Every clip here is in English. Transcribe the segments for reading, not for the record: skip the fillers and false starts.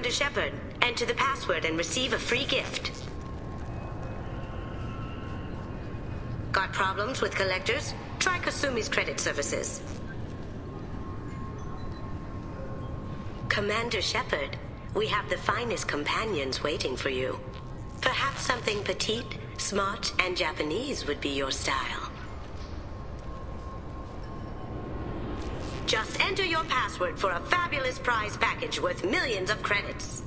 Commander Shepard. Enter the password and receive a free gift. Got problems with collectors? Try Kasumi's credit services. Commander Shepard, we have the finest companions waiting for you. Perhaps something petite, smart, and Japanese would be your style. Just enter your password for a fabulous prize package worth millions of credits.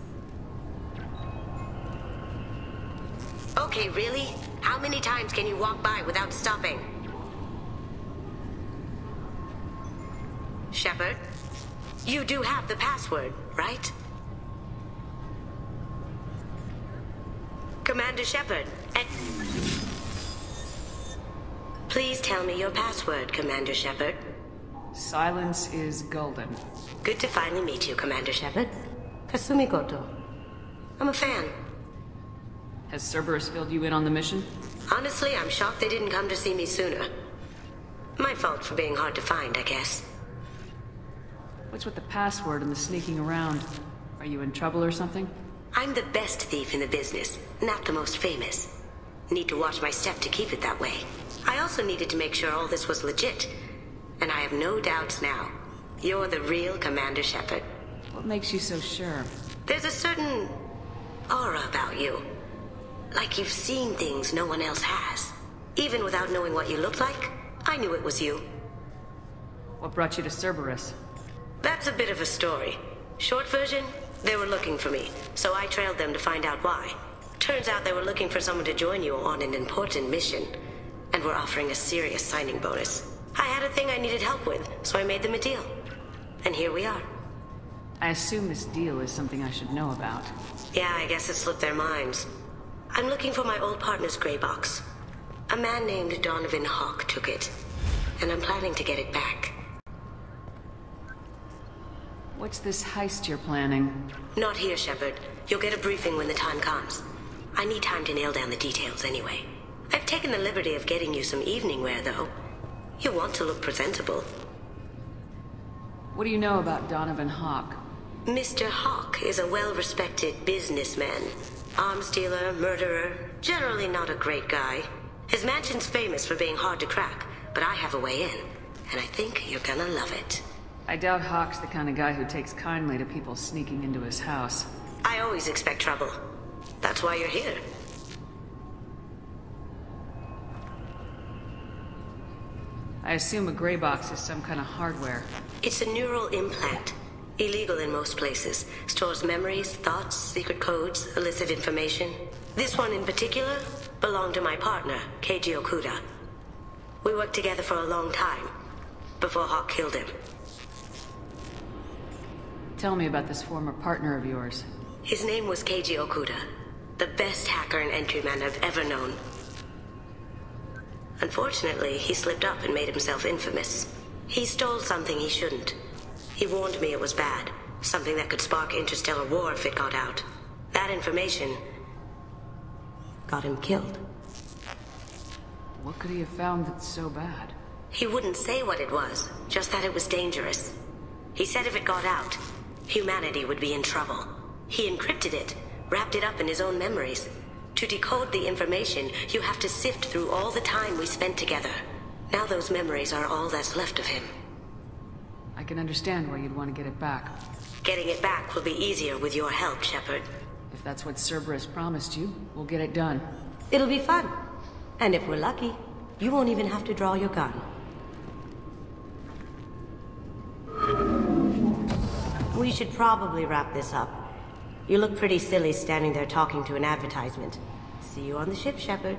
Okay, really? How many times can you walk by without stopping? Shepard, you do have the password, right? Commander Shepard, please tell me your password, Commander Shepard. Silence is golden. Good to finally meet you, Commander Shepard. Kasumi Goto. I'm a fan. Has Cerberus filled you in on the mission? Honestly, I'm shocked they didn't come to see me sooner. My fault for being hard to find, I guess. What's with the password and the sneaking around? Are you in trouble or something? I'm the best thief in the business, not the most famous. Need to watch my step to keep it that way. I also needed to make sure all this was legit. And I have no doubts now. You're the real Commander Shepard. What makes you so sure? There's a certain aura about you. Like you've seen things no one else has. Even without knowing what you looked like, I knew it was you. What brought you to Cerberus? That's a bit of a story. Short version, they were looking for me, so I trailed them to find out why. Turns out they were looking for someone to join you on an important mission, and were offering a serious signing bonus. I had a thing I needed help with, so I made them a deal. And here we are. I assume this deal is something I should know about. Yeah, I guess it slipped their minds. I'm looking for my old partner's gray box. A man named Donovan Hawk took it, and I'm planning to get it back. What's this heist you're planning? Not here, Shepard. You'll get a briefing when the time comes. I need time to nail down the details anyway. I've taken the liberty of getting you some evening wear, though. You want to look presentable. What do you know about Donovan Hawk? Mr. Hawk is a well-respected businessman. Arms dealer, murderer, generally not a great guy. His mansion's famous for being hard to crack, but I have a way in, and I think you're gonna love it. I doubt Hawk's the kind of guy who takes kindly to people sneaking into his house. I always expect trouble. That's why you're here. I assume a gray box is some kind of hardware. It's a neural implant. Illegal in most places. Stores memories, thoughts, secret codes, illicit information. This one in particular belonged to my partner, Keiji Okuda. We worked together for a long time, before Hawk killed him. Tell me about this former partner of yours. His name was Keiji Okuda, the best hacker and entryman I've ever known. Unfortunately, he slipped up and made himself infamous. He stole something he shouldn't. He warned me it was bad, something that could spark interstellar war if it got out. That information got him killed. What could he have found that's so bad? He wouldn't say what it was, just that it was dangerous. He said if it got out, humanity would be in trouble. He encrypted it, wrapped it up in his own memories. To decode the information, you have to sift through all the time we spent together. Now those memories are all that's left of him. I can understand why you'd want to get it back. Getting it back will be easier with your help, Shepard. If that's what Cerberus promised you, we'll get it done. It'll be fun. And if we're lucky, you won't even have to draw your gun. We should probably wrap this up. You look pretty silly standing there talking to an advertisement. See you on the ship, Shepard.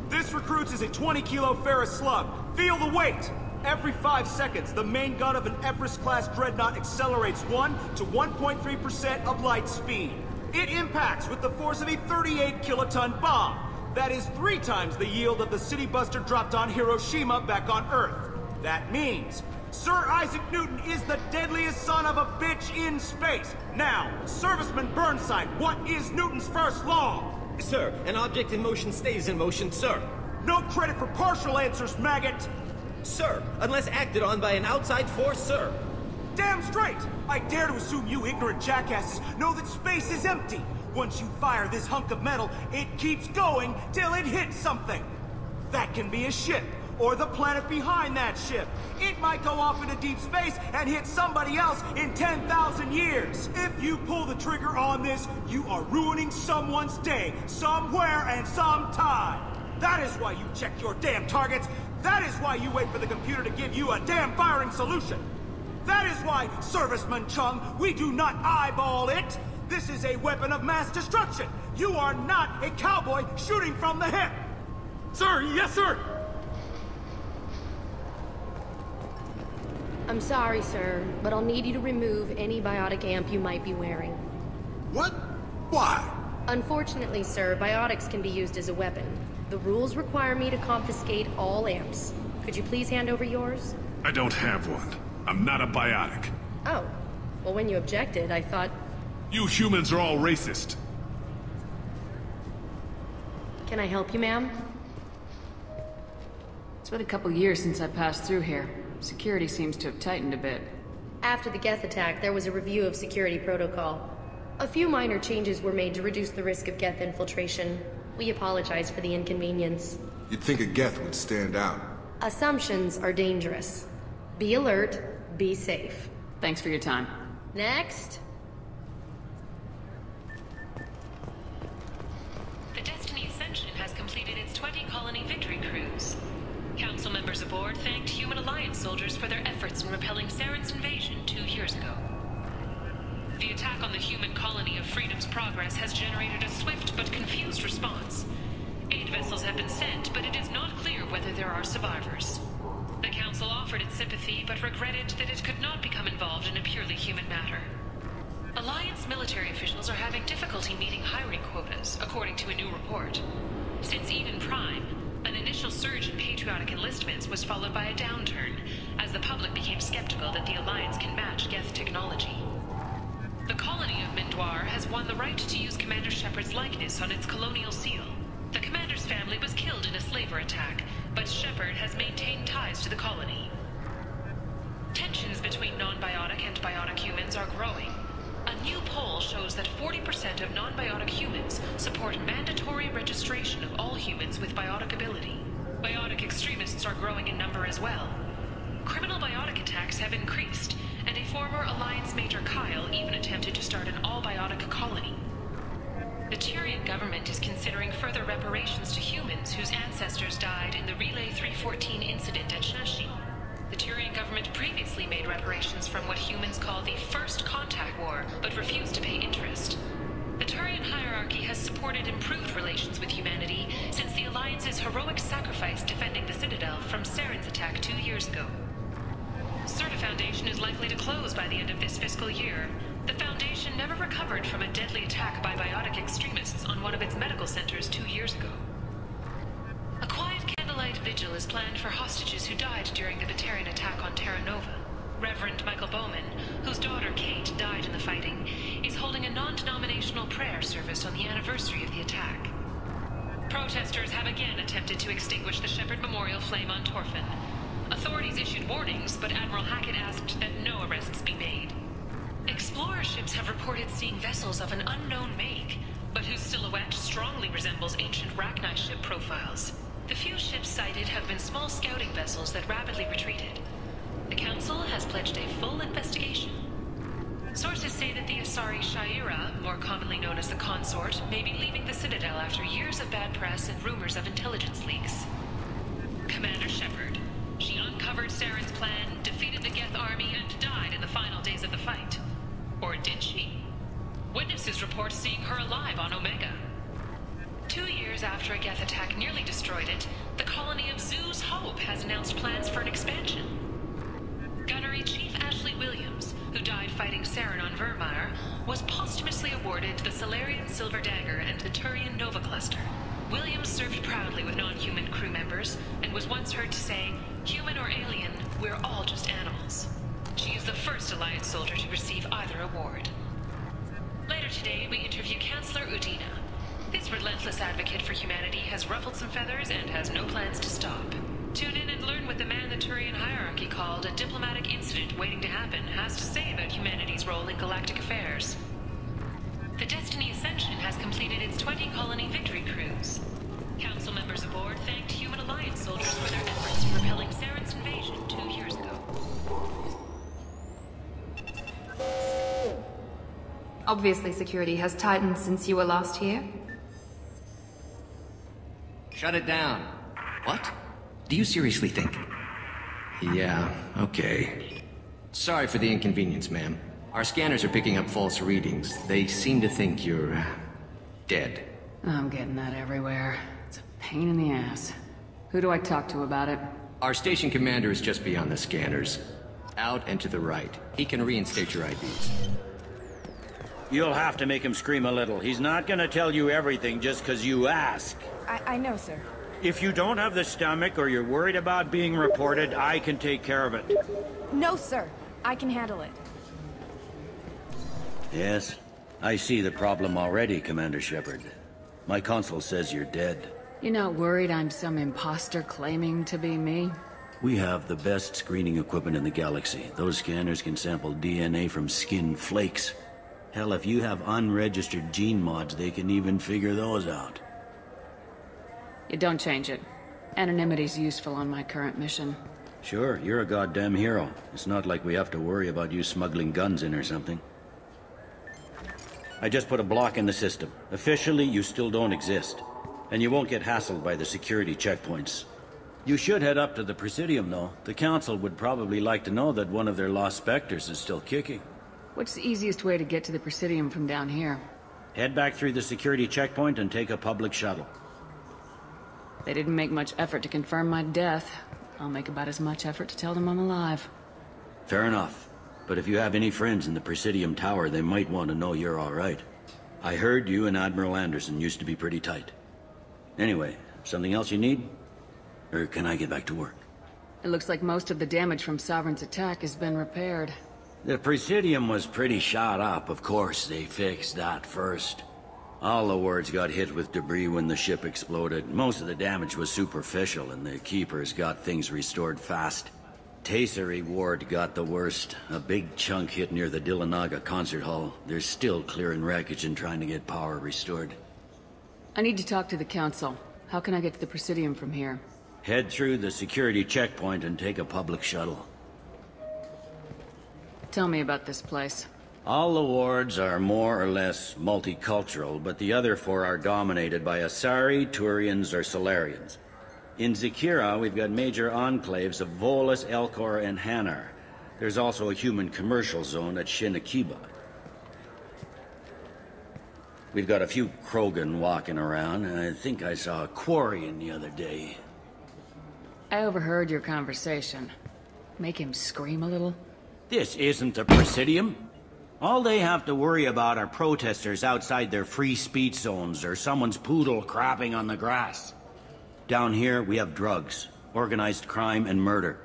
This recruits is a 20-kilo ferrous slug. Feel the weight! Every 5 seconds, the main gun of an Everest-class dreadnought accelerates 1 to 1.3% of light speed. It impacts with the force of a 38-kiloton bomb. That is 3 times the yield of the city buster dropped on Hiroshima back on Earth. That means Sir Isaac Newton is the deadliest son of a bitch in space. Now, Serviceman Burnside, what is Newton's first law? Sir, an object in motion stays in motion, sir. No credit for partial answers, maggot! Sir, unless acted on by an outside force, sir. Damn straight! I dare to assume you ignorant jackasses know that space is empty. Once you fire this hunk of metal, it keeps going till it hits something. That can be a ship, or the planet behind that ship. It might go off into deep space and hit somebody else in 10,000 years. If you pull the trigger on this, you are ruining someone's day, somewhere and sometime. That is why you check your damn targets. That is why you wait for the computer to give you a damn firing solution. That is why, Serviceman Chung, we do not eyeball it. This is a weapon of mass destruction. You are not a cowboy shooting from the hip. Sir, yes, sir! I'm sorry, sir, but I'll need you to remove any biotic amp you might be wearing. What? Why? Unfortunately, sir, biotics can be used as a weapon. The rules require me to confiscate all amps. Could you please hand over yours? I don't have one. I'm not a biotic. Oh. Well, when you objected, I thought... You humans are all racist. Can I help you, ma'am? It's been a couple years since I passed through here. Security seems to have tightened a bit. After the Geth attack, there was a review of security protocol. A few minor changes were made to reduce the risk of Geth infiltration. We apologize for the inconvenience. You'd think a Geth would stand out. Assumptions are dangerous. Be alert, be safe. Thanks for your time. Next. The Destiny Ascension has completed its 20-colony victory cruise. Council members aboard thanked Human Alliance soldiers for their efforts in repelling Saren's invasion 2 years ago. The attack on the human colony of Freedom's Progress has generated a swift but confused response. 8 vessels have been sent, but it is not clear whether there are survivors. The Council offered its sympathy, but regretted that it could not become involved in a purely human matter. Alliance military officials are having difficulty meeting hiring quotas, according to a new report. Since Eden Prime, an initial surge in patriotic enlistments was followed by a downturn, as the public became skeptical that the Alliance can match Geth technology. The colony of Mindoir has won the right to use Commander Shepard's likeness on its colonial seal. The commander's family was killed in a slaver attack, but Shepard has maintained ties to the colony. Tensions between non-biotic and biotic humans are growing. A new poll shows that 40% of non-biotic humans support mandatory registration of all humans with biotic ability. Biotic extremists are growing in number as well. Criminal biotic attacks have increased, and a former Alliance Major Kyle even attempted to start an all-biotic colony. The Tyrian government is considering further reparations to humans whose ancestors died in the Relay 314 incident at Shashi. The Tyrian government previously made reparations from what humans call the First Contact War, but refused to pay interest. The Turian hierarchy has supported improved relations with humanity since the Alliance's heroic sacrifice defending the Citadel from Saren's attack 2 years ago. Certa Foundation is likely to close by the end of this fiscal year. The Foundation never recovered from a deadly attack by biotic extremists on one of its medical centers 2 years ago. A quiet candlelight vigil is planned for hostages who died during the Batarian attack on Terra Nova. Reverend Michael Bowman, whose daughter Kate died in the fighting, is holding a non-denominational prayer service on the anniversary of the attack. Protesters have again attempted to extinguish the Shepard Memorial flame on Torfin. Authorities issued warnings, but Admiral Hackett asked that no arrests be made. Explorer ships have reported seeing vessels of an unknown make, but whose silhouette strongly resembles ancient Rachni ship profiles. The few ships sighted have been small scouting vessels that rapidly retreated. The Council has pledged a full investigation. Sources say that the Asari Shaira, more commonly known as the Consort, may be leaving the Citadel after years of bad press and rumors of intelligence leaks. Commander Shepard. She uncovered Saren's plan, defeated the Geth army, and died in the final days of the fight. Or did she? Witnesses report seeing her alive on Omega. 2 years after a Geth attack nearly destroyed it, the colony of Zoo's Hope has announced plans for an expansion. Gunnery Chief Ashley Williams, who died fighting Saren on Vermeer, was posthumously awarded the Solarian Silver Dagger and the Turian Nova Cluster. Williams served proudly with non-human crew members, and was once heard to say, "Human or alien, we're all just animals." She is the first Alliance soldier to receive either award. Later today, we interview Chancellor Udina. This relentless advocate for humanity has ruffled some feathers and has no plans to stop. Tune in and learn what the man the Turian hierarchy called a diplomatic incident waiting to happen has to say about humanity's role in galactic affairs. The Destiny Ascension has completed its 20-colony victory cruise. Council members aboard thanked Human Alliance soldiers for their efforts in repelling Saren's invasion 2 years ago. Obviously, security has tightened since you were last here. Shut it down. What? Do you seriously think? Yeah, okay. Sorry for the inconvenience, ma'am. Our scanners are picking up false readings. They seem to think you're... dead. I'm getting that everywhere. It's a pain in the ass. Who do I talk to about it? Our station commander is just beyond the scanners. Out and to the right. He can reinstate your IDs. You'll have to make him scream a little. He's not gonna tell you everything just because you ask. I know, sir. If you don't have the stomach or you're worried about being reported, I can take care of it. No, sir. I can handle it. Yes, I see the problem already, Commander Shepard. My consul says you're dead. You're not worried I'm some imposter claiming to be me? We have the best screening equipment in the galaxy. Those scanners can sample DNA from skin flakes. Hell, if you have unregistered gene mods, they can even figure those out. You don't change it. Anonymity's useful on my current mission. Sure, you're a goddamn hero. It's not like we have to worry about you smuggling guns in or something. I just put a block in the system. Officially, you still don't exist. And you won't get hassled by the security checkpoints. You should head up to the Presidium, though. The Council would probably like to know that one of their lost Spectres is still kicking. What's the easiest way to get to the Presidium from down here? Head back through the security checkpoint and take a public shuttle. They didn't make much effort to confirm my death. I'll make about as much effort to tell them I'm alive. Fair enough. But if you have any friends in the Presidium Tower, they might want to know you're all right. I heard you and Admiral Anderson used to be pretty tight. Anyway, something else you need? Or can I get back to work? It looks like most of the damage from Sovereign's attack has been repaired. The Presidium was pretty shot up. Of course, they fixed that first. All the wards got hit with debris when the ship exploded. Most of the damage was superficial, and the Keepers got things restored fast. Tasery Ward got the worst. A big chunk hit near the Dillanaga concert hall. They're still clearing wreckage and trying to get power restored. I need to talk to the Council. How can I get to the Presidium from here? Head through the security checkpoint and take a public shuttle. Tell me about this place. All the wards are more or less multicultural, but the other four are dominated by Asari, Turians, or Solarians. In Zakira, we've got major enclaves of Volus, Elcor, and Hanar. There's also a human commercial zone at Shinakiba. We've got a few Krogan walking around, and I think I saw a Quarian the other day. I overheard your conversation. Make him scream a little? This isn't the Presidium. All they have to worry about are protesters outside their free speech zones or someone's poodle crapping on the grass. Down here, we have drugs, organized crime, and murder.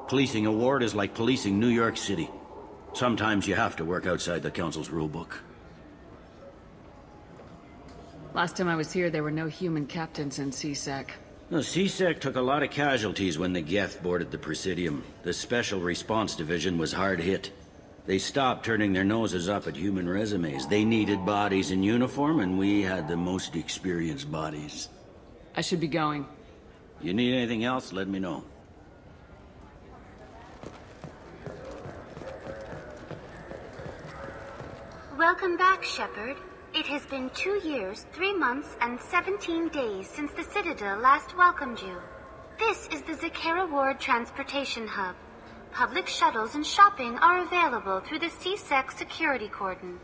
Policing a ward is like policing New York City. Sometimes you have to work outside the Council's rulebook. Last time I was here, there were no human captains in CSEC. The CSEC took a lot of casualties when the Geth boarded the Presidium. The Special Response Division was hard hit. They stopped turning their noses up at human resumes. They needed bodies in uniform, and we had the most experienced bodies. I should be going. You need anything else, let me know. Welcome back, Shepard. It has been 2 years, 3 months, and 17 days since the Citadel last welcomed you. This is the Zakira Ward Transportation Hub. Public shuttles and shopping are available through the CSEC security cordon.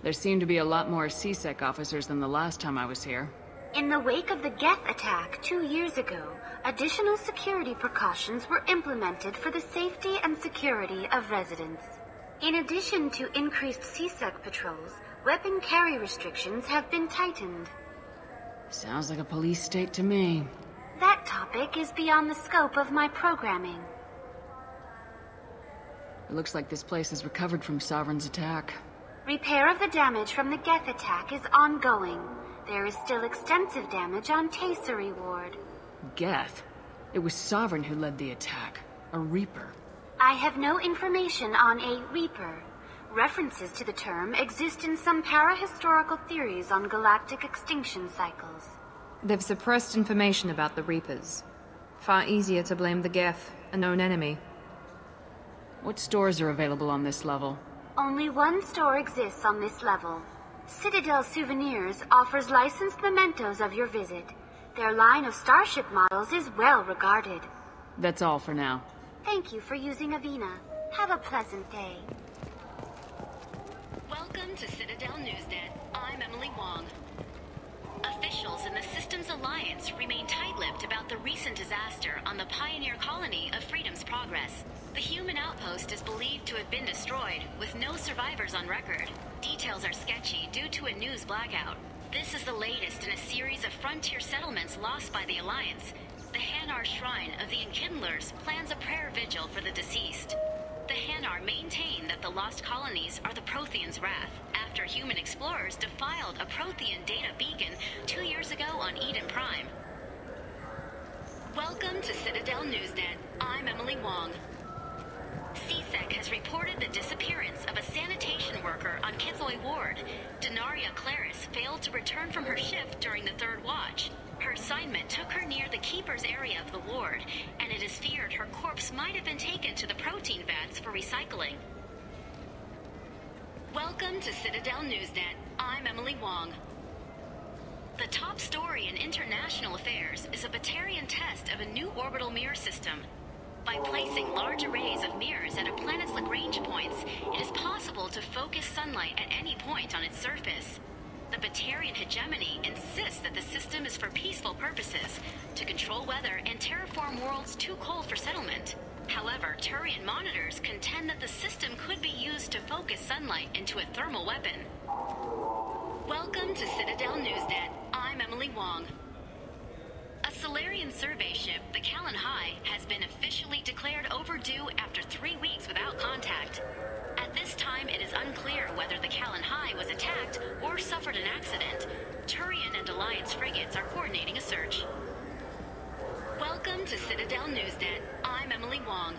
There seem to be a lot more CSEC officers than the last time I was here. In the wake of the Geth attack 2 years ago, additional security precautions were implemented for the safety and security of residents. In addition to increased CSEC patrols, Weapon carry restrictions have been tightened. Sounds like a police state to me. That topic is beyond the scope of my programming. It looks like this place has recovered from Sovereign's attack. Repair of the damage from the Geth attack is ongoing. There is still extensive damage on Taycery Ward. Geth? It was Sovereign who led the attack. A Reaper. I have no information on a Reaper. References to the term exist in some para-historical theories on galactic extinction cycles. They've suppressed information about the Reapers. Far easier to blame the Geth, a known enemy. What stores are available on this level? Only one store exists on this level. Citadel Souvenirs offers licensed mementos of your visit. Their line of starship models is well regarded. That's all for now. Thank you for using Avina. Have a pleasant day. Welcome to Citadel Newsnet. I'm Emily Wong. Officials in the Systems Alliance remain tight-lipped about the recent disaster on the pioneer colony of Freedom's Progress. The human outpost is believed to have been destroyed, with no survivors on record. Details are sketchy due to a news blackout. This is the latest in a series of frontier settlements lost by the Alliance. The Hanar Shrine of the Enkindlers plans a prayer vigil for the deceased. The Hanar maintain that the lost colonies are the Protheans' wrath, after human explorers defiled a Prothean data beacon 2 years ago on Eden Prime. Welcome to Citadel Newsnet. I'm Emily Wong. CSEC has reported the disappearance of a sanitation worker on Kithoy Ward. Denaria Claris failed to return from her shift during the third watch. Her assignment took her near the Keeper's area of the ward, and it is feared her corpse might have been taken to the protein vats for recycling. Welcome to Citadel Newsnet. I'm Emily Wong. The top story in international affairs is a Batarian test of a new orbital mirror system. By placing large arrays of mirrors at a planet's Lagrange points, it is possible to focus sunlight at any point on its surface. The Batarian hegemony insists that the system is for peaceful purposes, to control weather and terraform worlds too cold for settlement. However, Turian monitors contend that the system could be used to focus sunlight into a thermal weapon. Welcome to Citadel Newsnet. I'm Emily Wong. A Solarian survey ship, the Callan High, has been officially declared overdue after 3 weeks without contact. At this time, it is unclear whether the Callan High was attacked or suffered an accident. Turian and Alliance frigates are coordinating a search. Welcome to Citadel Newsnet. I'm Emily Wong.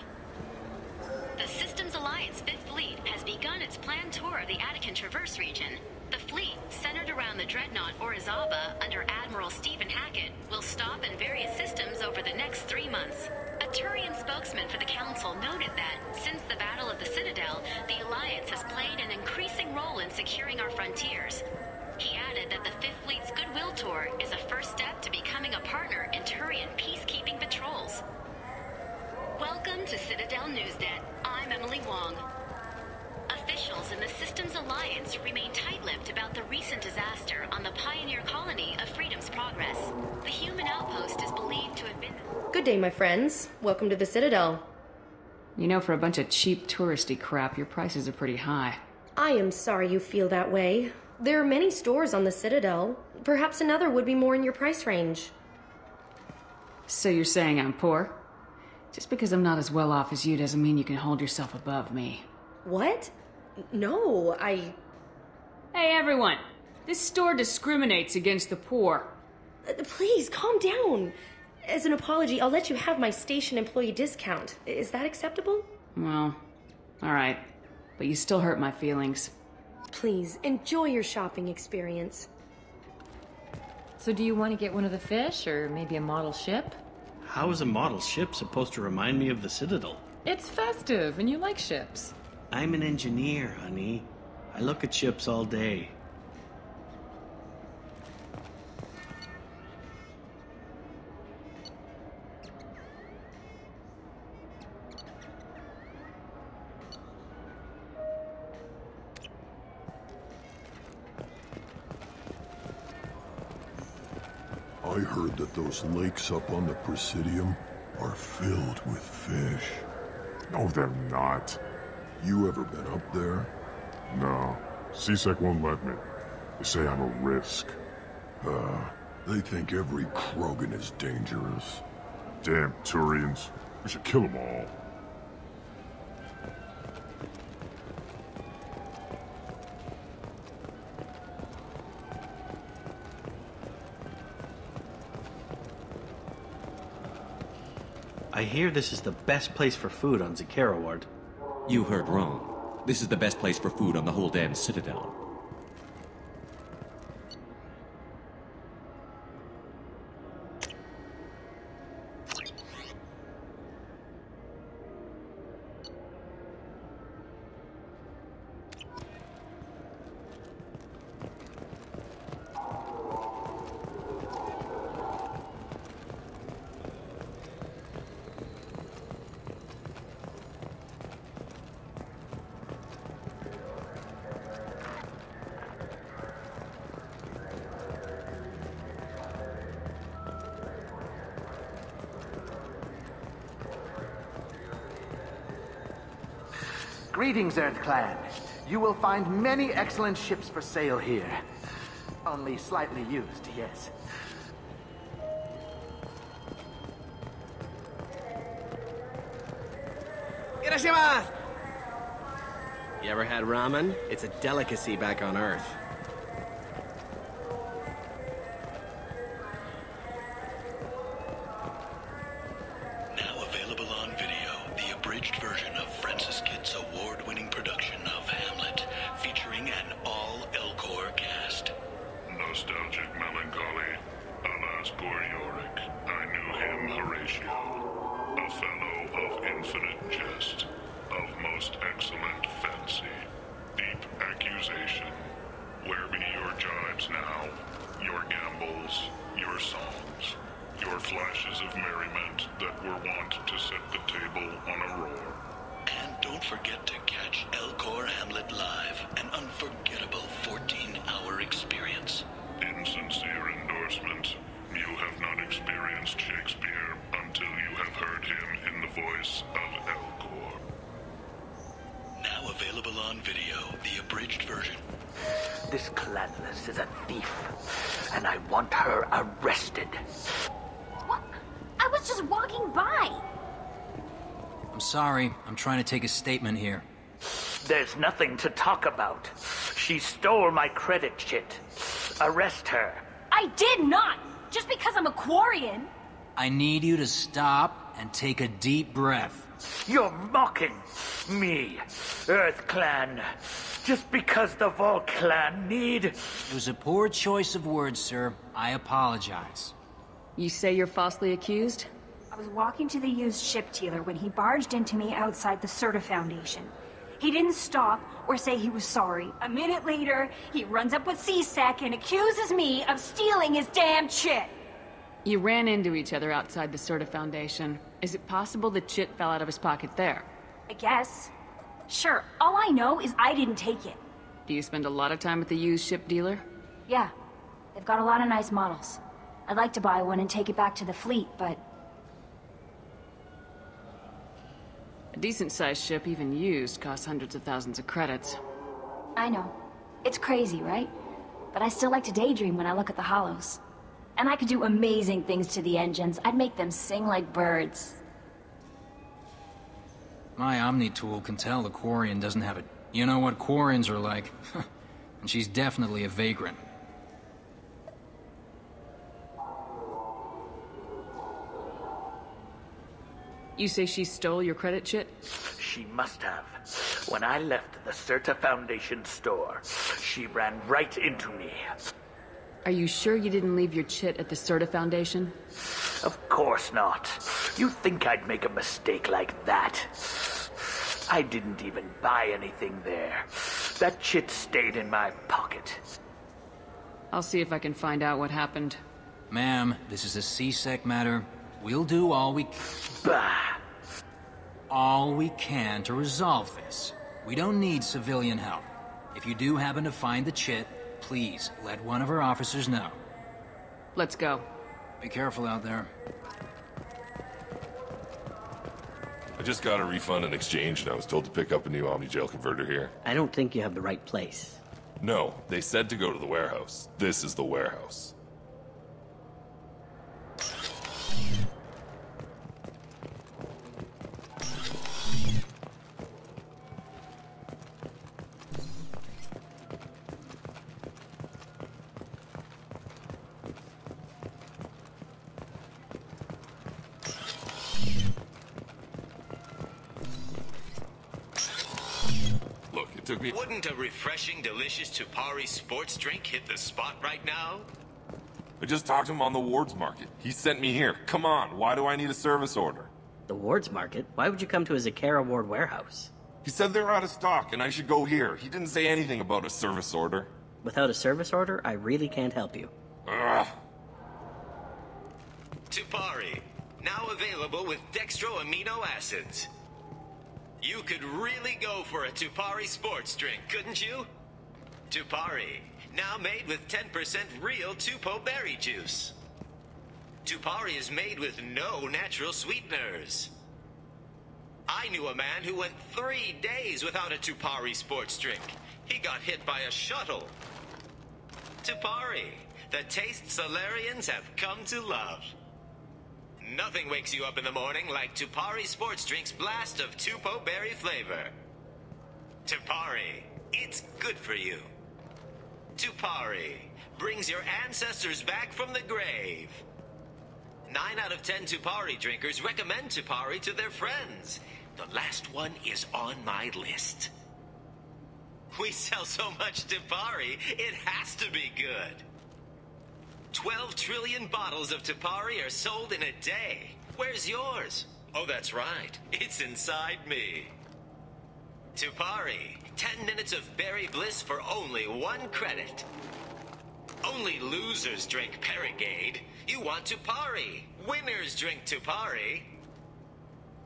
The Systems Alliance 5th Fleet has begun its planned tour of the Attican Traverse region. The fleet, centered around the dreadnought Orizaba under Admiral Stephen Hackett, will stop in various systems over the next 3 months. A Turian spokesman for the Council noted that, since the Battle of the Citadel, the Alliance has played an increasing role in securing our frontiers. He added that the 5th Fleet's Goodwill Tour is a first step to becoming a partner in Turian peacekeeping patrols. Welcome to Citadel Newsnet. I'm Emily Wong. Officials in the Systems Alliance remain tight-lipped about the recent disaster on the pioneer colony of Freedom's Progress. The human outpost is believed to have been... Good day, my friends. Welcome to the Citadel. You know, for a bunch of cheap touristy crap, your prices are pretty high. I am sorry you feel that way. There are many stores on the Citadel. Perhaps another would be more in your price range. So you're saying I'm poor? Just because I'm not as well off as you doesn't mean you can hold yourself above me. What? No, Hey, everyone! This store discriminates against the poor. Please, calm down. As an apology, I'll let you have my station employee discount. Is that acceptable? Well, alright. But you still hurt my feelings. Please, enjoy your shopping experience. So do you want to get one of the fish, or maybe a model ship? How is a model ship supposed to remind me of the Citadel? It's festive, and you like ships. I'm an engineer, honey. I look at ships all day. I heard that those lakes up on the Presidium are filled with fish. No, they're not. You ever been up there? No. CSEC won't let me. They say I'm a risk. They think every Krogan is dangerous. Damn Turians. We should kill them all. I hear this is the best place for food on Zakera Ward. You heard wrong. This is the best place for food on the whole damn citadel. Greetings, Earth Clan. You will find many excellent ships for sale here. Only slightly used, yes. Irashimasu! You ever had ramen? It's a delicacy back on Earth. Now available on video, the abridged version of Francis Kidd's award-winning production of Hamlet, featuring an all-Elcor cast. Nostalgic melancholy, alas poor Yorick. I knew him, Horatio. A fellow of infinite jest, of most excellent fancy, deep accusation. Where be your jibes now, your gambols, your songs, your flashes of merriment that were wont to set the table on a roar? And don't forget to catch Elcor Hamlet live, an unforgettable 14-hour experience. Insincere endorsement. You have not experienced Shakespeare until you have heard him in the voice of Elcor. Now available on video, the abridged version. This clanless is a thief, and I want her arrested. What? I was just walking by. I'm sorry. I'm trying to take a statement here. There's nothing to talk about. She stole my credit chit. Arrest her. I did not! Just because I'm a Quarian. I need you to stop and take a deep breath. You're mocking me, Earth Clan. Just because the Vol Clan need... It was a poor choice of words, sir. I apologize. You say you're falsely accused? I was walking to the used ship dealer when he barged into me outside the Serta Foundation. He didn't stop or say he was sorry. A minute later, he runs up with CSEC and accuses me of stealing his damn chit. You ran into each other outside the Serta Foundation. Is it possible the chit fell out of his pocket there? I guess. Sure, all I know is I didn't take it. Do you spend a lot of time at the used ship dealer? Yeah, they've got a lot of nice models. I'd like to buy one and take it back to the fleet, but... A decent-sized ship, even used, costs hundreds of thousands of credits. I know. It's crazy, right? But I still like to daydream when I look at the hollows. And I could do amazing things to the engines. I'd make them sing like birds. My Omni tool can tell the Quarian doesn't have it. You know what Quarians are like. And she's definitely a vagrant. You say she stole your credit chit? She must have. When I left the Serta Foundation store, she ran right into me. Are you sure you didn't leave your chit at the Serta Foundation? Of course not. You think I'd make a mistake like that? I didn't even buy anything there. That chit stayed in my pocket. I'll see if I can find out what happened. Ma'am, this is a CSEC matter. We'll do all we can to resolve this. We don't need civilian help. If you do happen to find the chit, please let one of our officers know. Let's go. Be careful out there. I just got a refund and exchange, and I was told to pick up a new Omni-Gel converter here. I don't think you have the right place. No, they said to go to the warehouse. This is the warehouse. Wouldn't a refreshing, delicious Tupari sports drink hit the spot right now? I just talked to him on the Wards Market. He sent me here. Come on, why do I need a service order? The Wards Market? Why would you come to a Zakara Ward warehouse? He said they're out of stock and I should go here. He didn't say anything about a service order. Without a service order, I really can't help you. Ugh. Tupari, now available with dextro amino acids. You could really go for a Tupari sports drink, couldn't you? Tupari, now made with 10% real Tupo berry juice. Tupari is made with no natural sweeteners. I knew a man who went 3 days without a Tupari sports drink. He got hit by a shuttle. Tupari, the taste Solarians have come to love. Nothing wakes you up in the morning like Tupari Sports Drink's blast of Tupo berry flavor. Tupari, it's good for you. Tupari brings your ancestors back from the grave. 9 out of 10 Tupari drinkers recommend Tupari to their friends. The last one is on my list. We sell so much Tupari, it has to be good. 12 trillion bottles of Tupari are sold in a day. Where's yours? Oh, that's right. It's inside me. Tupari. 10 minutes of berry bliss for only 1 credit. Only losers drink Perigade. You want Tupari. Winners drink Tupari.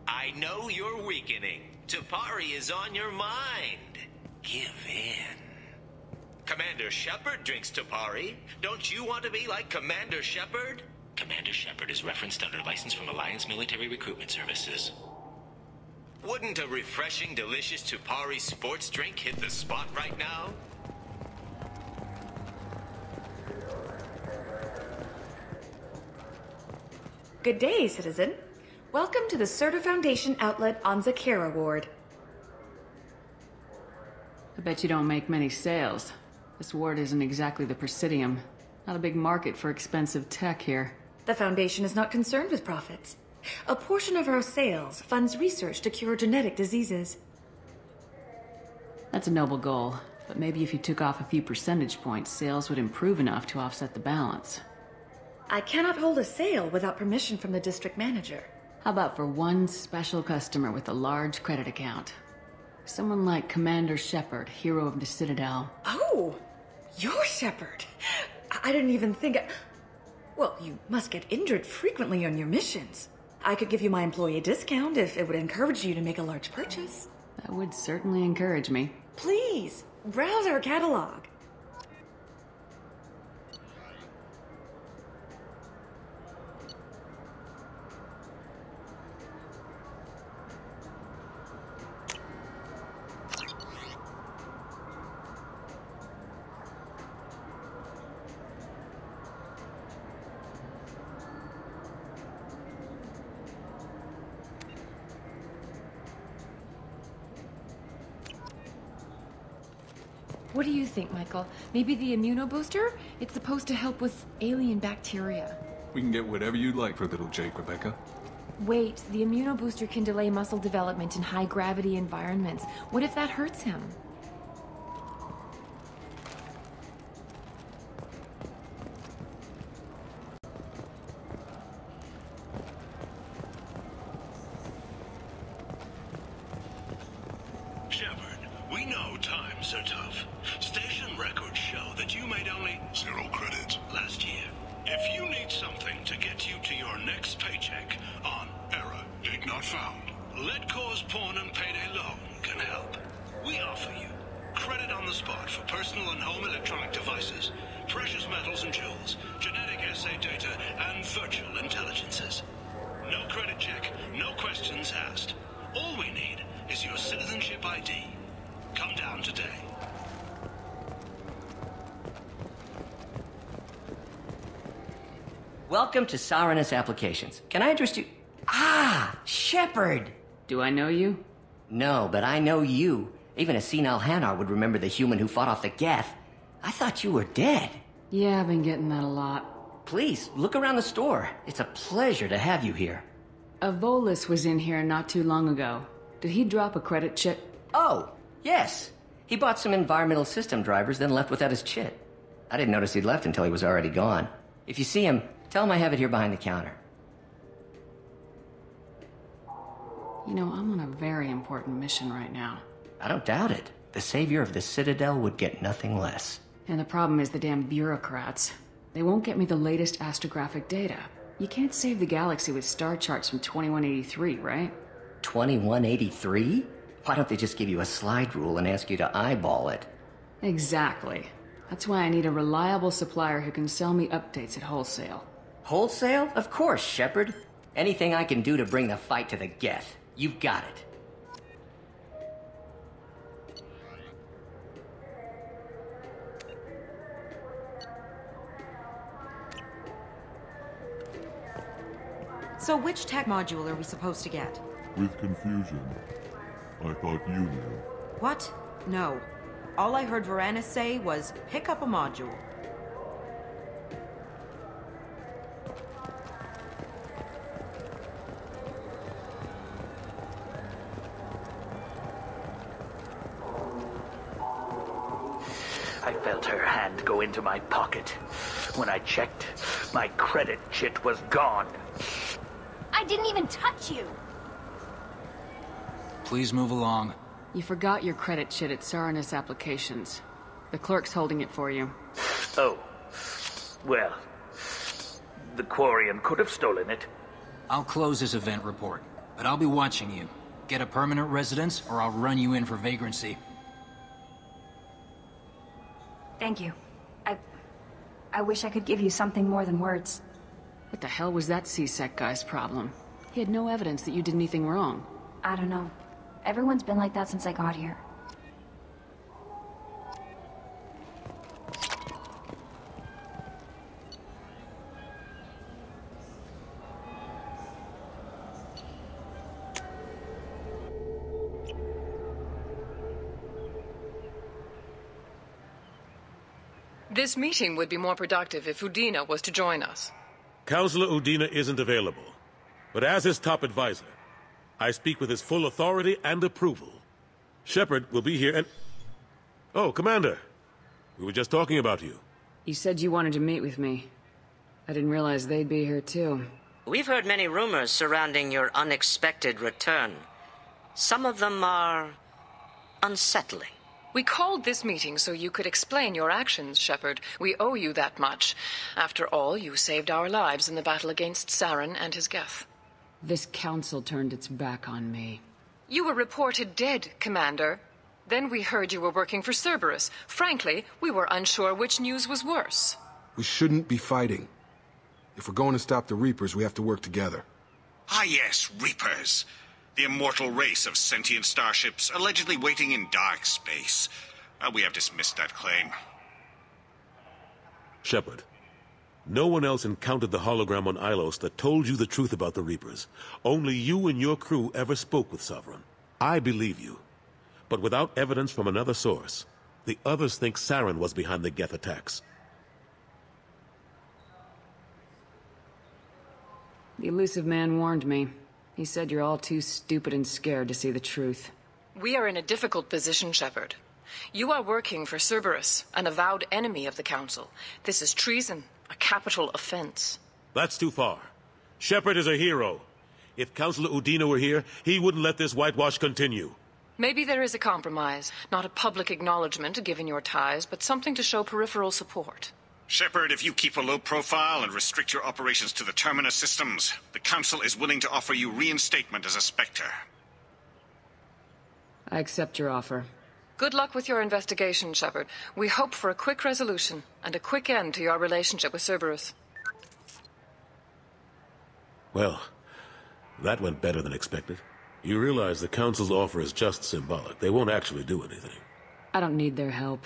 I know you're weakening. Tupari is on your mind. Give in. Commander Shepard drinks Tupari. Don't you want to be like Commander Shepard? Commander Shepard is referenced under license from Alliance Military Recruitment Services. Wouldn't a refreshing, delicious Tupari sports drink hit the spot right now? Good day, citizen. Welcome to the Serta Foundation outlet on Zakara Ward. I bet you don't make many sales. This ward isn't exactly the Presidium. Not a big market for expensive tech here. The Foundation is not concerned with profits. A portion of our sales funds research to cure genetic diseases. That's a noble goal, but maybe if you took off a few percentage points, sales would improve enough to offset the balance. I cannot hold a sale without permission from the district manager. How about for one special customer with a large credit account? Someone like Commander Shepard, hero of the Citadel. Oh, you're Shepard. I didn't even think... Well, you must get injured frequently on your missions. I could give you my employee discount if it would encourage you to make a large purchase. That would certainly encourage me. Please, browse our catalog. What do you think, Michael? Maybe the immunobooster? It's supposed to help with alien bacteria. We can get whatever you'd like for little Jake, Rebecca. Wait, the immunobooster can delay muscle development in high-gravity environments. What if that hurts him? Shepard, we know times are tough. Station records show that you made only 0 credits last year. If you need something to get you to your next paycheck on error, date not found, Let Cause Pawn and Payday Loan can help. We offer you credit on the spot for personal and home electronic devices, precious metals and jewels, genetic assay data, and virtual intelligences. No credit check, no questions asked. All we need is your citizenship ID. Come down today. Welcome to Saranus Applications. Can I address you? Ah, Shepard! Do I know you? No, but I know you. Even a senile Hanar would remember the human who fought off the Geth. I thought you were dead. Yeah, I've been getting that a lot. Please, look around the store. It's a pleasure to have you here. A Volus was in here not too long ago. Did he drop a credit chit? Oh, yes. He bought some environmental system drivers, then left without his chit. I didn't notice he'd left until he was already gone. If you see him, tell him I have it here behind the counter. You know, I'm on a very important mission right now. I don't doubt it. The savior of the Citadel would get nothing less. And the problem is the damn bureaucrats. They won't get me the latest astrographic data. You can't save the galaxy with star charts from 2183, right? 2183? Why don't they just give you a slide rule and ask you to eyeball it? Exactly. That's why I need a reliable supplier who can sell me updates at wholesale. Wholesale? Of course, Shepard. Anything I can do to bring the fight to the Geth. You've got it. So which tech module are we supposed to get? With confusion. I thought you knew. What? No. All I heard Varanus say was, pick up a module. I felt her hand go into my pocket. When I checked, my credit chit was gone. I didn't even touch you. Please move along. You forgot your credit chit at Saranus Applications. The clerk's holding it for you. Oh. Well, the Quarian could have stolen it. I'll close this event report, but I'll be watching you. Get a permanent residence, or I'll run you in for vagrancy. Thank you. I wish I could give you something more than words. What the hell was that C-Sec guy's problem? He had no evidence that you did anything wrong. I don't know. Everyone's been like that since I got here. This meeting would be more productive if Udina was to join us. Counselor Udina isn't available, but as his top advisor, I speak with his full authority and approval. Shepard will be here and... Oh, Commander. We were just talking about you. You said you wanted to meet with me. I didn't realize they'd be here too. We've heard many rumors surrounding your unexpected return. Some of them are unsettling. We called this meeting so you could explain your actions, Shepard. We owe you that much. After all, you saved our lives in the battle against Saren and his Geth. This council turned its back on me. You were reported dead, Commander. Then we heard you were working for Cerberus. Frankly, we were unsure which news was worse. We shouldn't be fighting. If we're going to stop the Reapers, we have to work together. Ah yes, Reapers. The immortal race of sentient starships allegedly waiting in dark space. We have dismissed that claim. Shepard, no one else encountered the hologram on Ilos that told you the truth about the Reapers. Only you and your crew ever spoke with Sovereign. I believe you. But without evidence from another source, the others think Saren was behind the Geth attacks. The elusive man warned me. He said you're all too stupid and scared to see the truth. We are in a difficult position, Shepard. You are working for Cerberus, an avowed enemy of the Council. This is treason, a capital offense. That's too far. Shepard is a hero. If Counselor Udina were here, he wouldn't let this whitewash continue. Maybe there is a compromise. Not a public acknowledgement given your ties, but something to show peripheral support. Shepard, if you keep a low profile and restrict your operations to the Terminus systems, the Council is willing to offer you reinstatement as a Spectre. I accept your offer. Good luck with your investigation, Shepard. We hope for a quick resolution and a quick end to your relationship with Cerberus. Well, that went better than expected. You realize the Council's offer is just symbolic. They won't actually do anything. I don't need their help.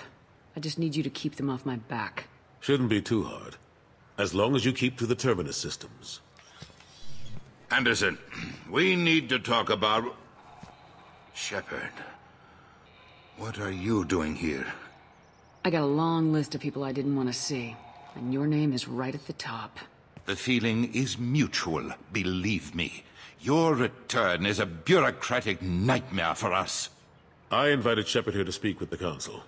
I just need you to keep them off my back. Shouldn't be too hard. As long as you keep to the terminus systems. Anderson, we need to talk about... Shepard. What are you doing here? I got a long list of people I didn't want to see, and your name is right at the top. The feeling is mutual, believe me. Your return is a bureaucratic nightmare for us. I invited Shepard here to speak with the Council.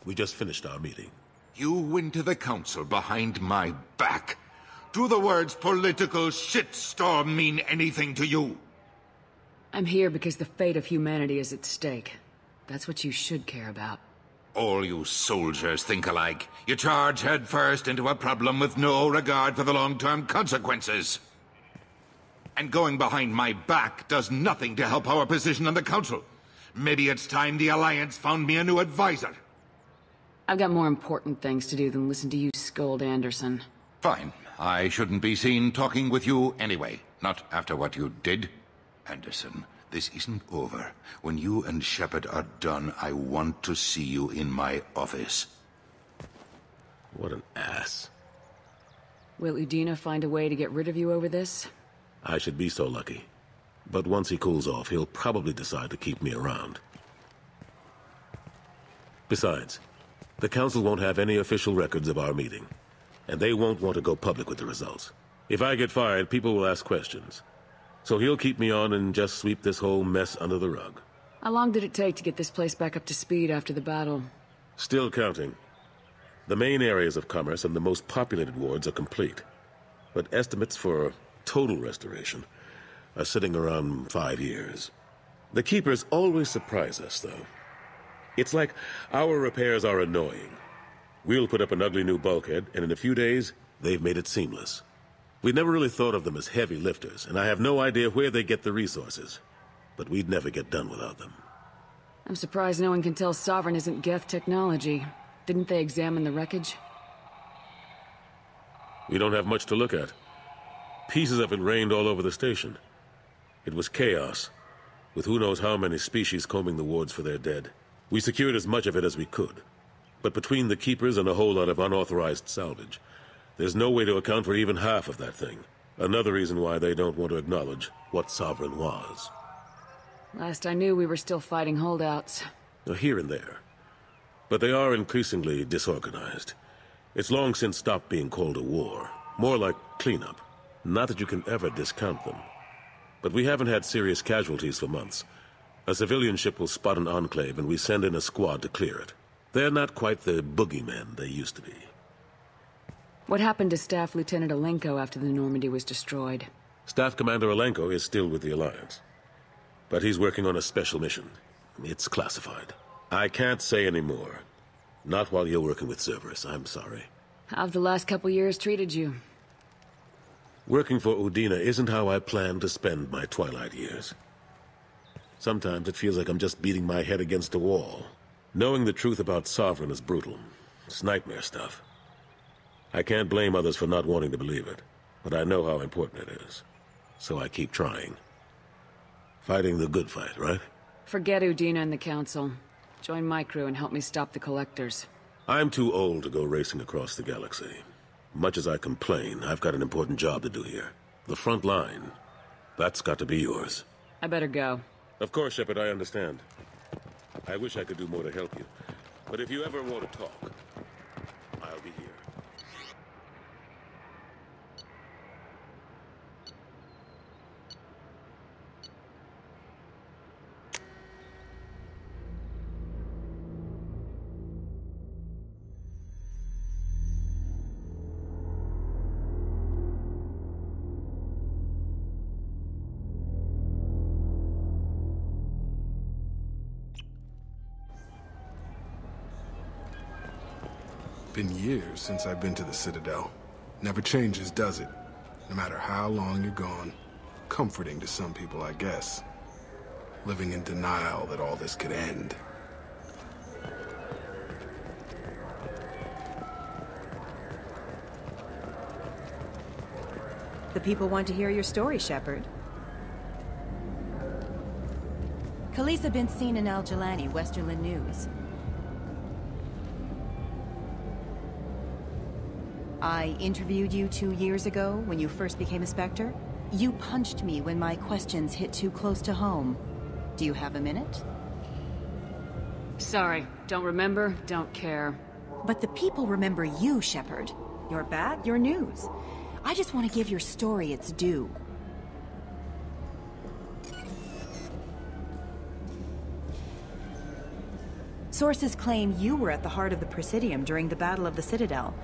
We just finished our meeting. You went to the Council behind my back. Do the words political shitstorm mean anything to you? I'm here because the fate of humanity is at stake. That's what you should care about. All you soldiers think alike. You charge headfirst into a problem with no regard for the long-term consequences. And going behind my back does nothing to help our position on the Council. Maybe it's time the Alliance found me a new advisor. I've got more important things to do than listen to you scold Anderson. Fine. I shouldn't be seen talking with you anyway. Not after what you did. Anderson, this isn't over. When you and Shepard are done, I want to see you in my office. What an ass. Will Udina find a way to get rid of you over this? I should be so lucky. But once he cools off, he'll probably decide to keep me around. Besides, the Council won't have any official records of our meeting, and they won't want to go public with the results. If I get fired, people will ask questions. So he'll keep me on and just sweep this whole mess under the rug. How long did it take to get this place back up to speed after the battle? Still counting. The main areas of commerce and the most populated wards are complete. But estimates for total restoration are sitting around 5 years. The Keepers always surprise us, though. It's like our repairs are annoying. We'll put up an ugly new bulkhead, and in a few days, they've made it seamless. We never really thought of them as heavy lifters, and I have no idea where they get the resources. But we'd never get done without them. I'm surprised no one can tell Sovereign isn't Geth technology. Didn't they examine the wreckage? We don't have much to look at. Pieces of it rained all over the station. It was chaos, with who knows how many species combing the wards for their dead. We secured as much of it as we could. But between the Keepers and a whole lot of unauthorized salvage, there's no way to account for even half of that thing. Another reason why they don't want to acknowledge what Sovereign was. Last I knew, we were still fighting holdouts. Here and there. But they are increasingly disorganized. It's long since stopped being called a war. More like cleanup. Not that you can ever discount them. But we haven't had serious casualties for months. A civilian ship will spot an enclave and we send in a squad to clear it. They're not quite the boogeymen they used to be. What happened to Staff Lieutenant Alenko after the Normandy was destroyed? Staff Commander Alenko is still with the Alliance. But he's working on a special mission. It's classified. I can't say any more. Not while you're working with Cerberus, I'm sorry. How have the last couple years treated you? Working for Udina isn't how I planned to spend my twilight years. Sometimes it feels like I'm just beating my head against a wall. Knowing the truth about Sovereign is brutal. It's nightmare stuff. I can't blame others for not wanting to believe it, but I know how important it is. So I keep trying. Fighting the good fight, right? Forget Udina and the Council. Join my crew and help me stop the Collectors. I'm too old to go racing across the galaxy. Much as I complain, I've got an important job to do here. The front line. That's got to be yours. I better go. Of course, Shepard, I understand. I wish I could do more to help you. But if you ever want to talk, I'll be here. Been years since I've been to the Citadel. Never changes, does it? No matter how long you're gone. Comforting to some people, I guess. Living in denial that all this could end. The people want to hear your story, Shepard. Khaleesa been seen in al-Jilani, Westerland News. I interviewed you 2 years ago when you first became a Spectre. You punched me when my questions hit too close to home. Do you have a minute? Sorry, don't remember, don't care. But the people remember you, Shepard. Your back, your news. I just want to give your story its due. Sources claim you were at the heart of the Presidium during the Battle of the Citadel.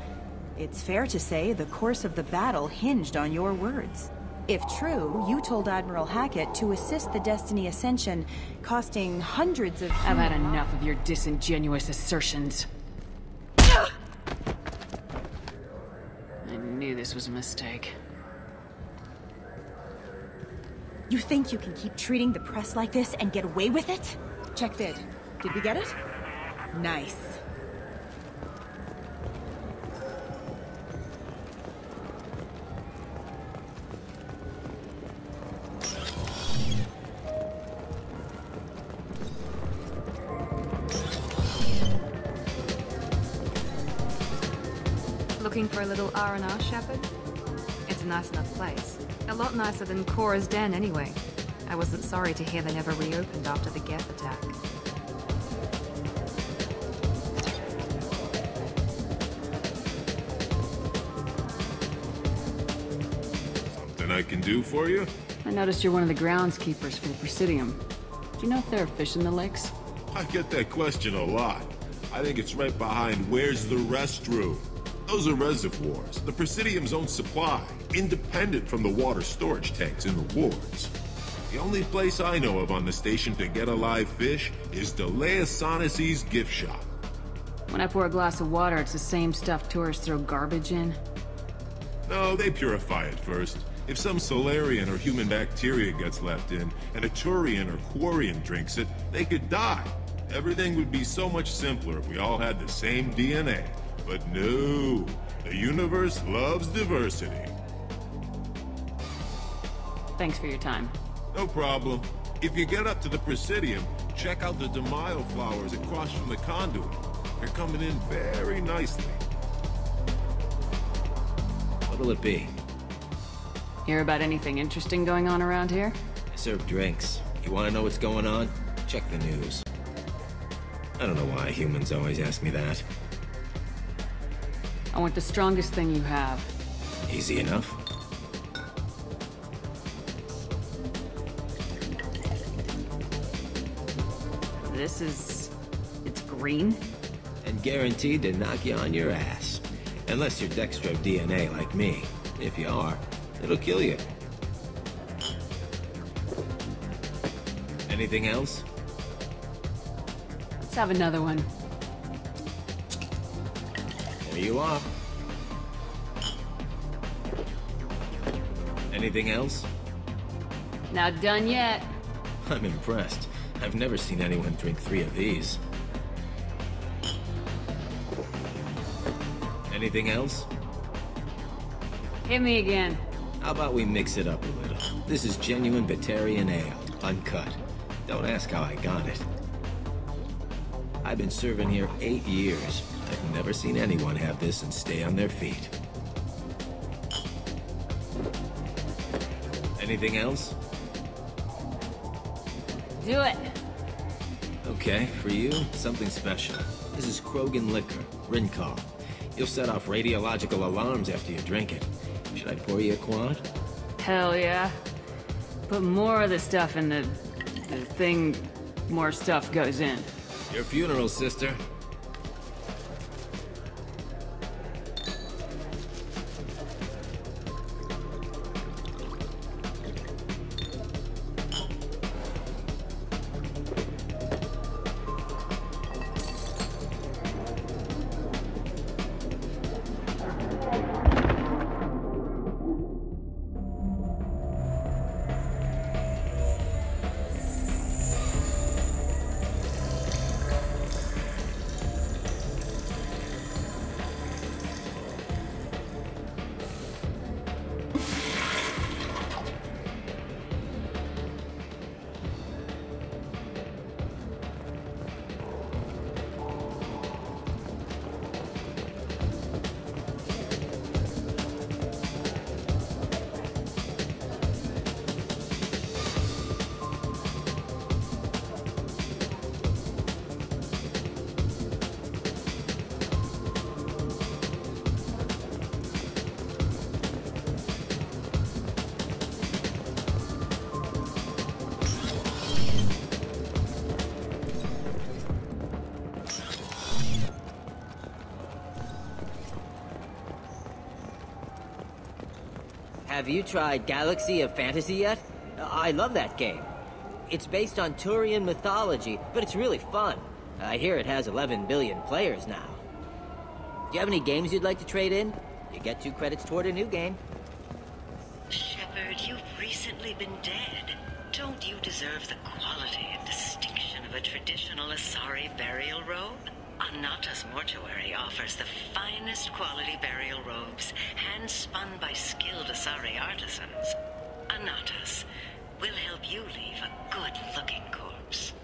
It's fair to say the course of the battle hinged on your words. If true, you told Admiral Hackett to assist the Destiny Ascension, costing hundreds of... I've had enough of your disingenuous assertions. I knew this was a mistake. You think you can keep treating the press like this and get away with it? Check vid. Did we get it? Nice. Looking for a little R&R, Shepard? It's a nice enough place. A lot nicer than Cora's den, anyway. I wasn't sorry to hear they never reopened after the Geth attack. Something I can do for you? I noticed you're one of the groundskeepers for the Presidium. Do you know if there are fish in the lakes? I get that question a lot. I think it's right behind where's the restroom. Those are reservoirs, the Presidium's own supply, independent from the water storage tanks in the wards. The only place I know of on the station to get a live fish is Delea Sonasy's gift shop. When I pour a glass of water, it's the same stuff tourists throw garbage in? No, they purify it first. If some Solarian or human bacteria gets left in, and a Turian or Quarian drinks it, they could die. Everything would be so much simpler if we all had the same DNA. But no, the universe loves diversity. Thanks for your time. No problem. If you get up to the Presidium, check out the De Mayo flowers across from the conduit. They're coming in very nicely. What'll it be? Hear about anything interesting going on around here? I serve drinks. You want to know what's going on? Check the news. I don't know why humans always ask me that. I want the strongest thing you have. Easy enough. This is... it's green? And guaranteed to knock you on your ass. Unless you're Dextro DNA like me. If you are, it'll kill you. Anything else? Let's have another one. There you are. Anything else? Not done yet. I'm impressed. I've never seen anyone drink 3 of these. Anything else? Hit me again. How about we mix it up a little? This is genuine Batarian ale, uncut. Don't ask how I got it. I've been serving here 8 years. I've never seen anyone have this and stay on their feet. Anything else? Do it. Okay, for you, something special. This is Krogan liquor, Rincol. You'll set off radiological alarms after you drink it. Should I pour you a quad? Hell yeah. Put more of the stuff in the thing more stuff goes in. Your funeral, sister. Have you tried Galaxy of Fantasy yet? I love that game. It's based on Turian mythology, but it's really fun. I hear it has 11 billion players now. Do you have any games you'd like to trade in? You get 2 credits toward a new game. Shepard, you've recently been dead. Don't you deserve the quality and distinction of a traditional Asari burial robe? Anata's Mortuary offers the finest quality burial robes, hand-spun by skilled Asari artisans. Anata's will help you leave a good-looking corpse.